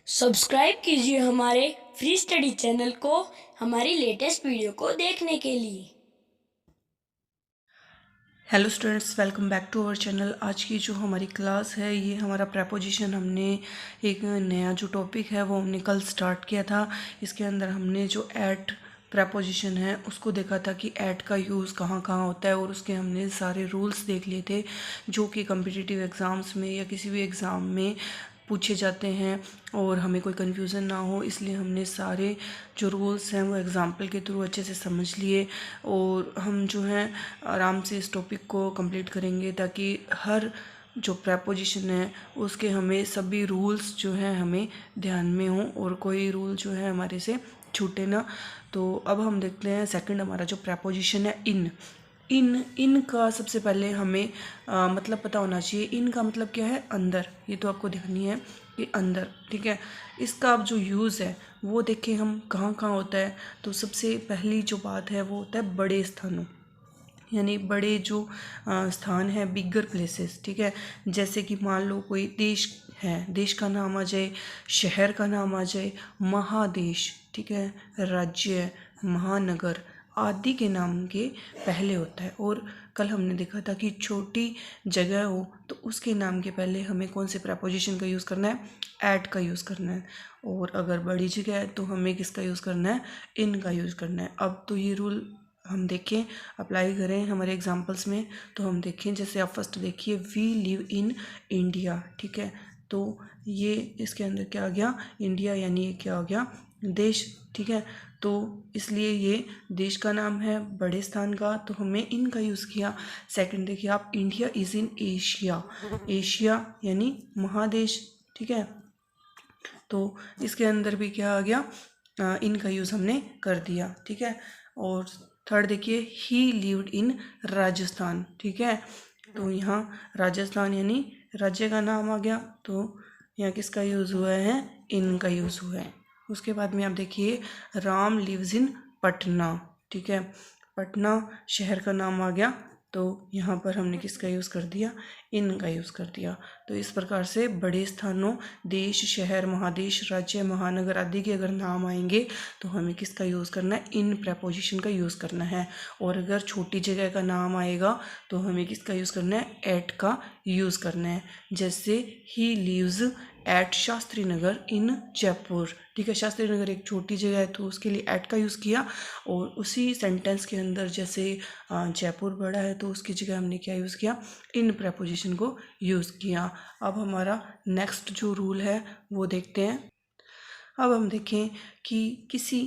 Subscribe कीजिए हमारे free study channel को हमारी लेटेस्ट वीडियो को देखने के लिए। Hello students, welcome back to our channel. आज की जो हमारी क्लास है ये हमारा प्रेपोजिशन, हमने एक नया जो टॉपिक है वो हमने कल स्टार्ट किया था। इसके अंदर हमने जो एट प्रेपोजिशन है उसको देखा था कि एट का यूज़ कहाँ कहाँ होता है, और उसके हमने सारे रूल्स देख लिए थे जो कि कम्पिटिटिव एग्ज़ाम्स में या किसी भी एग्ज़ाम में पूछे जाते हैं और हमें कोई कन्फ्यूज़न ना हो, इसलिए हमने सारे जो रूल्स हैं वो एग्ज़ाम्पल के थ्रू अच्छे से समझ लिए। और हम जो हैं आराम से इस टॉपिक को कंप्लीट करेंगे ताकि हर जो प्रेपोजिशन है उसके हमें सभी रूल्स जो हैं हमें ध्यान में हों और कोई रूल जो है हमारे से छूटे ना। तो अब हम देखते हैं सेकंड हमारा जो प्रेपोजिशन है इन। इन का सबसे पहले हमें मतलब पता होना चाहिए। इन का मतलब क्या है? अंदर। ये तो आपको देखनी है कि अंदर, ठीक है। इसका अब जो यूज़ है वो देखें हम कहाँ कहाँ होता है। तो सबसे पहली जो बात है वो होता है बड़े स्थानों, यानी बड़े जो स्थान है, बिगर प्लेसेस, ठीक है। जैसे कि मान लो कोई देश है, देश का नाम आ जाए, शहर का नाम आ जाए, महादेश, ठीक है, राज्य, महानगर आदि के नाम के पहले होता है। और कल हमने देखा था कि छोटी जगह हो तो उसके नाम के पहले हमें कौन से प्रेपोजिशन का यूज़ करना है? एट का यूज़ करना है। और अगर बड़ी जगह है तो हमें किसका यूज़ करना है? इन का यूज़ करना है। अब तो ये रूल हम देखें, अप्लाई करें हमारे एग्जाम्पल्स में। तो हम देखें, जैसे आप फर्स्ट देखिए, वी लिव इन इंडिया, ठीक है। तो ये इसके अंदर क्या आ गया? इंडिया, यानी ये क्या हो गया? देश, ठीक है। तो इसलिए ये देश का नाम है, बड़े स्थान का, तो हमें इन का यूज़ किया। सेकंड देखिए आप, India is in Asia, Asia यानी महादेश, ठीक है। तो इसके अंदर भी क्या आ गया? इन का यूज़ हमने कर दिया, ठीक है। और थर्ड देखिए, ही लिव्ड इन राजस्थान, ठीक है। तो यहाँ राजस्थान यानी राज्य का नाम आ गया, तो यहाँ किसका यूज़ हुआ है? इन का यूज़ हुआ है। उसके बाद में आप देखिए, राम लिव्स इन पटना, ठीक है। पटना शहर का नाम आ गया, तो यहाँ पर हमने किसका यूज़ कर दिया? इन का यूज़ कर दिया। तो इस प्रकार से बड़े स्थानों, देश, शहर, महादेश, राज्य, महानगर आदि के अगर नाम आएंगे तो हमें किसका यूज़ करना है? इन प्रेपोजिशन का यूज़ करना है। और अगर छोटी जगह का नाम आएगा तो हमें किसका यूज़ करना है? एट का यूज़ करना है। जैसे he leaves eight Shastri Nagar इन जयपुर, ठीक है। शास्त्री नगर एक छोटी जगह है तो उसके लिए एट का यूज़ किया। और उसी सेंटेंस के अंदर जैसे जयपुर बड़ा है तो उसकी जगह हमने क्या यूज़ किया? इन प्रेपोजिशन को यूज़ किया। अब हमारा नेक्स्ट जो रूल है वो देखते हैं। अब हम देखें कि किसी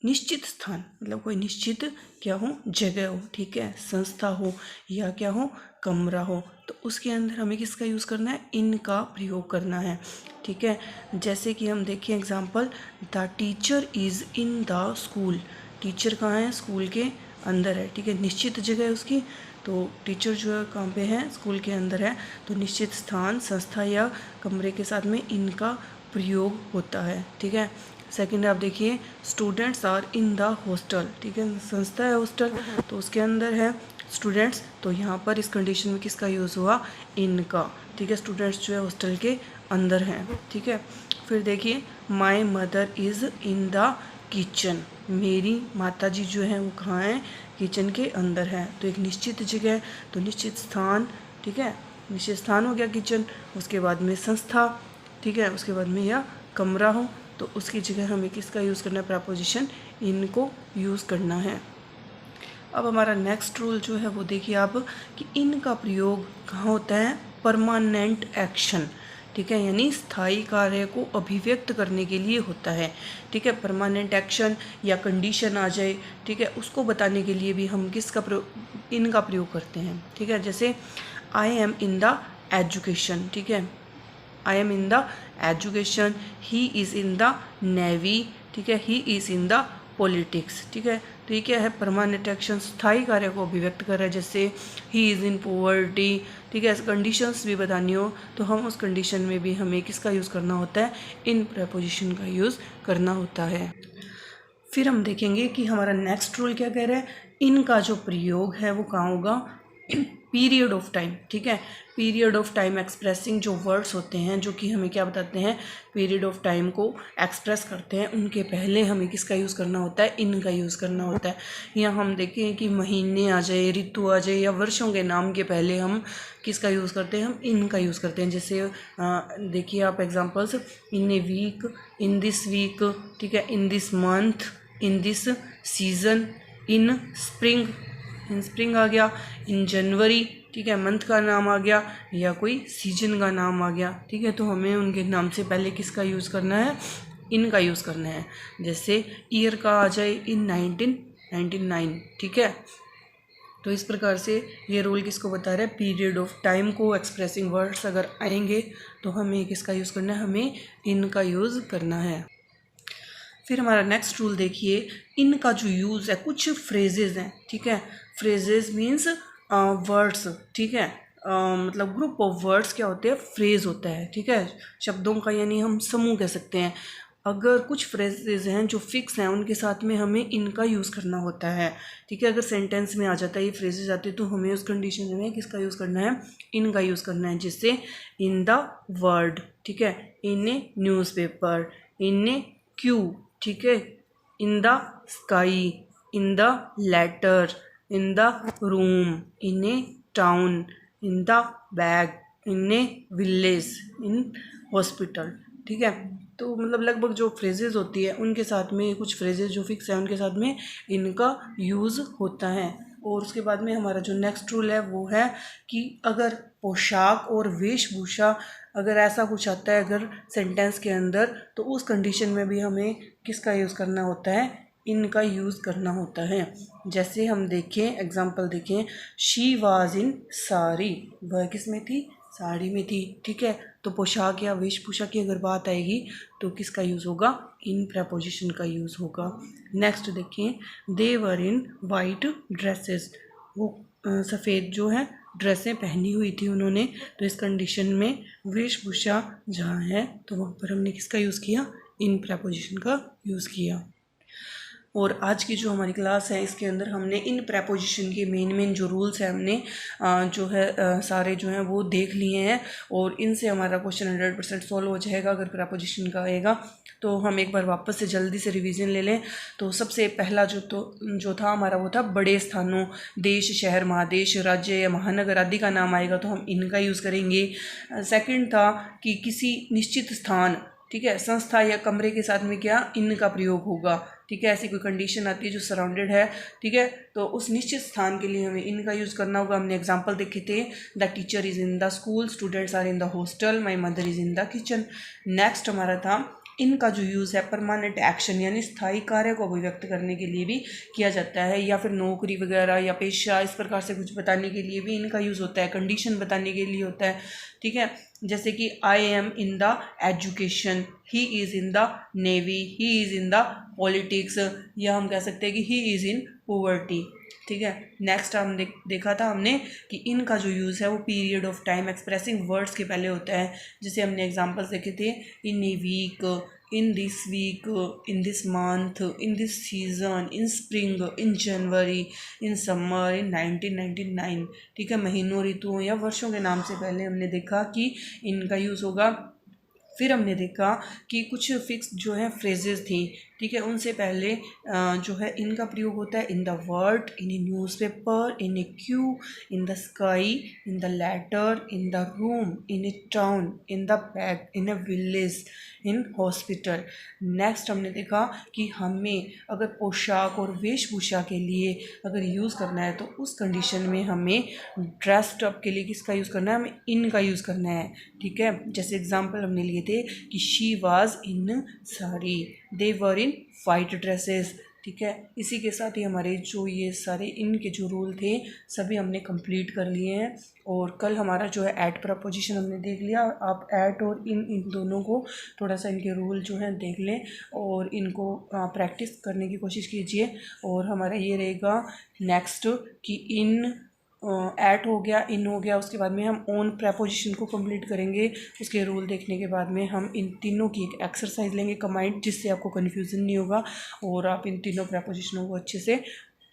निश्चित स्थान, मतलब कोई निश्चित क्या हो? जगह हो, ठीक है, संस्था हो या क्या हो? कमरा हो, तो उसके अंदर हमें किसका यूज़ करना है? इन का प्रयोग करना है, ठीक है। जैसे कि हम देखें example, the teacher is in the school. Teacher कहाँ है? स्कूल के अंदर है, ठीक है। निश्चित जगह है उसकी, तो टीचर जो है कहाँ पे है? स्कूल के अंदर है। तो निश्चित स्थान, संस्था या कमरे के साथ में इनका प्रयोग होता है, ठीक है। सेकंड आप देखिए, students are in the hostel, ठीक है। संस्था है हॉस्टल, तो उसके अंदर है स्टूडेंट्स, तो यहाँ पर इस कंडीशन में किसका यूज़ हुआ? इन का, ठीक है। स्टूडेंट्स जो है हॉस्टल के अंदर हैं, ठीक है। फिर देखिए, माई mother is in the kitchen. मेरी माता जी जो हैं वो कहाँ हैं? किचन के अंदर है। तो एक निश्चित जगह, तो निश्चित स्थान, ठीक है। निश्चित स्थान हो गया किचन। उसके बाद में संस्था, ठीक है। उसके बाद में या कमरा हो तो उसकी जगह हमें किसका यूज़ करना है? प्रेपोजिशन इनको यूज़ करना है। अब हमारा नेक्स्ट रूल जो है वो देखिए आप, कि इन का प्रयोग कहाँ होता है? परमानेंट एक्शन, ठीक है, यानी स्थायी कार्य को अभिव्यक्त करने के लिए होता है, ठीक है। परमानेंट एक्शन या कंडीशन आ जाए, ठीक है, उसको बताने के लिए भी हम किसका प्रयोग? इन का प्रयोग करते हैं, ठीक है। जैसे I am in the education, ठीक है। I am in the education, he is in the navy, ठीक है। He is in the politics, ठीक है। तो ये क्या है? परमानेंट एक्शन, स्थायी कार्य को अभिव्यक्त कर रहा है। जैसे ही इज़ इन पॉवर्टी, ठीक है। कंडीशंस भी बतानी हो तो हम उस कंडीशन में भी हमें किसका यूज़ करना होता है? इन प्रेपोजिशन का यूज़ करना होता है। फिर हम देखेंगे कि हमारा नेक्स्ट रूल क्या कह रहा है। इन का जो प्रयोग है वो कहाँ होगा? पीरियड ऑफ टाइम, ठीक है। पीरियड ऑफ टाइम एक्सप्रेसिंग जो वर्ड्स होते हैं जो कि हमें क्या बताते हैं, पीरियड ऑफ टाइम को एक्सप्रेस करते हैं, उनके पहले हमें किसका यूज़ करना होता है, इन का यूज़ करना होता है। यहाँ हम देखें कि महीने आ जाए, ऋतु आ जाए या वर्षों के नाम के पहले हम किसका यूज़ करते हैं, हम इन का यूज़ करते हैं। जैसे देखिए आप examples, in a week, in this week, ठीक है, in this month, in this season, in spring, in spring आ गया, इन जनवरी, ठीक है, मंथ का नाम आ गया या कोई सीजन का नाम आ गया, ठीक है। तो हमें उनके नाम से पहले किसका यूज़ करना है, इन का यूज़ करना है। जैसे ईयर का आ जाए इन 1999, ठीक है। तो इस प्रकार से ये रूल किसको बता रहा है, पीरियड ऑफ टाइम को एक्सप्रेसिंग वर्ड्स अगर आएंगे तो हमें किसका यूज़ करना है, हमें इन का यूज़ करना है। फिर हमारा नेक्स्ट रूल देखिए, इन का जो यूज़ है, कुछ फ्रेजेस हैं, ठीक है। फ्रेजेस मीन्स वर्ड्स, ठीक है। मतलब ग्रुप ऑफ वर्ड्स क्या होते हैं, फ्रेज होता है, ठीक है, शब्दों का यानी हम समूह कह सकते हैं। अगर कुछ फ्रेजेस हैं जो फिक्स हैं उनके साथ में हमें इनका यूज़ करना होता है, ठीक है। अगर सेंटेंस में आ जाता है ये फ्रेजेस आते हैं तो हमें उस कंडीशन में किसका यूज़ करना है, इनका यूज़ करना है। जैसे इन द वर्ड, ठीक है, इन a newspaper, in a queue, ठीक है, in the sky, in the letter, in the room, in a town, in the bag, in a village, in hospital, ठीक है। तो मतलब लगभग जो फ्रेजेस होती है उनके साथ में, कुछ फ्रेजेस जो फिक्स है उनके साथ में इनका यूज़ होता है। और उसके बाद में हमारा जो नेक्स्ट रूल है वो है कि अगर पोशाक और वेशभूषा अगर ऐसा कुछ आता है अगर सेंटेंस के अंदर, तो उस कंडीशन में भी हमें किसका यूज़ करना होता है, इनका यूज़ करना होता है। जैसे हम देखें एग्जांपल देखें, शी वाज इन साड़ी, वह किस में थी, साड़ी में थी, ठीक है। तो पोशाक या वेशभूषा की अगर बात आएगी तो किसका यूज़ होगा, इन प्रपोजिशन का यूज़ होगा। नेक्स्ट देखें, दे वर इन वाइट ड्रेसेस, वो सफ़ेद जो है ड्रेसें पहनी हुई थी उन्होंने। तो इस कंडीशन में वेशभूषा जहाँ है तो वहाँ पर हमने किसका यूज़ किया, इन प्रपोजिशन का यूज़ किया। और आज की जो हमारी क्लास है इसके अंदर हमने इन प्रपोजिशन के मेन जो रूल्स हैं हमने जो है सारे जो हैं वो देख लिए हैं, और इनसे हमारा क्वेश्चन 100% सॉल्व हो जाएगा अगर प्रपोजिशन का आएगा। तो हम एक बार वापस से जल्दी से रिवीजन ले लें। तो सबसे पहला जो था हमारा वो था बड़े स्थानों, देश, शहर, महादेश, राज्य या महानगर आदि का नाम आएगा तो हम इनका यूज़ करेंगे। सेकंड था कि किसी निश्चित स्थान, ठीक है, संस्था या कमरे के साथ में क्या, इन का प्रयोग होगा, ठीक है। ऐसी कोई कंडीशन आती है जो सराउंडेड है, ठीक है, तो उस निश्चित स्थान के लिए हमें इनका यूज़ करना होगा। हमने एग्जांपल देखे थे, the teacher is in the school, students are in the hostel, my mother is in the kitchen. Next हमारा था इनका जो यूज़ है परमानेंट एक्शन यानी स्थायी कार्य को अभिव्यक्त करने के लिए भी किया जाता है, या फिर नौकरी वगैरह या पेशा इस प्रकार से कुछ बताने के लिए भी इनका यूज़ होता है, कंडीशन बताने के लिए होता है, ठीक है। जैसे कि I am in the education, he is in the navy, he is in the politics, या हम कह सकते हैं कि ही इज़ इन पॉवर्टी, ठीक है। नेक्स्ट हम देखा था हमने कि इनका जो यूज़ है वो period of time expressing words के पहले होता है। जैसे हमने एग्जांपल्स देखे थे, in a week, in this week, in this month, in this season, in spring, in January, in summer, in 1999, ठीक है। महीनों, ऋतुओं या वर्षों के नाम से पहले हमने देखा कि इनका यूज़ होगा। फिर हमने देखा कि कुछ फिक्स जो है फ्रेजेस थी, ठीक है, उनसे पहले जो है इनका प्रयोग होता है in the word, in a newspaper, in a queue, in the sky, in the letter, in the room, in a town, in the bag, in a village, in hospital. Next हमने देखा कि हमें अगर पोशाक और वेशभूषा के लिए अगर यूज़ करना है तो उस कंडीशन में हमें ड्रेस्ड अप के लिए किसका यूज़ करना है, हमें इन का यूज़ करना है, ठीक है। जैसे एग्जांपल हमने लिए थे कि she was in sari, they were in white dresses, ठीक है। इसी के साथ ही हमारे जो ये सारे इन के जो रूल थे सभी हमने कंप्लीट कर लिए हैं। और कल हमारा जो है ऐट प्रपोजिशन हमने देख लिया। आप ऐट और इन दोनों को थोड़ा सा इनके रूल जो हैं देख लें और इनको प्रैक्टिस करने की कोशिश कीजिए। और हमारा ये रहेगा नेक्स्ट कि इन ऐट हो गया, इन हो गया, उसके बाद में हम ऑन प्रपोजिशन को कंप्लीट करेंगे। उसके रूल देखने के बाद में हम इन तीनों की एक एक्सरसाइज लेंगे कंबाइंड, जिससे आपको कन्फ्यूज़न नहीं होगा और आप इन तीनों प्रपोजिशनों को अच्छे से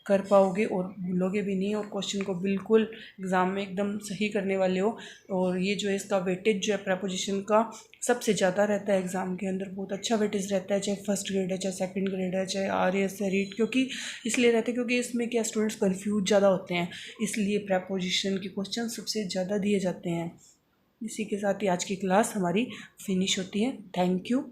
कर पाओगे और भूलोगे भी नहीं, और क्वेश्चन को बिल्कुल एग्ज़ाम में एकदम सही करने वाले हो। और ये जो है इसका वेटेज जो है प्रपोजिशन का सबसे ज़्यादा रहता है एग्ज़ाम के अंदर, बहुत अच्छा वेटेज रहता है, चाहे फर्स्ट ग्रेड है, चाहे सेकंड ग्रेड है, चाहे आरएस है, रीट, क्योंकि इसलिए रहता है क्योंकि इसमें क्या स्टूडेंट्स कन्फ्यूज ज़्यादा होते हैं, इसलिए प्रपोजिशन के क्वेश्चन सबसे ज़्यादा दिए जाते हैं। इसी के साथ ही आज की क्लास हमारी फिनिश होती है। Thank you.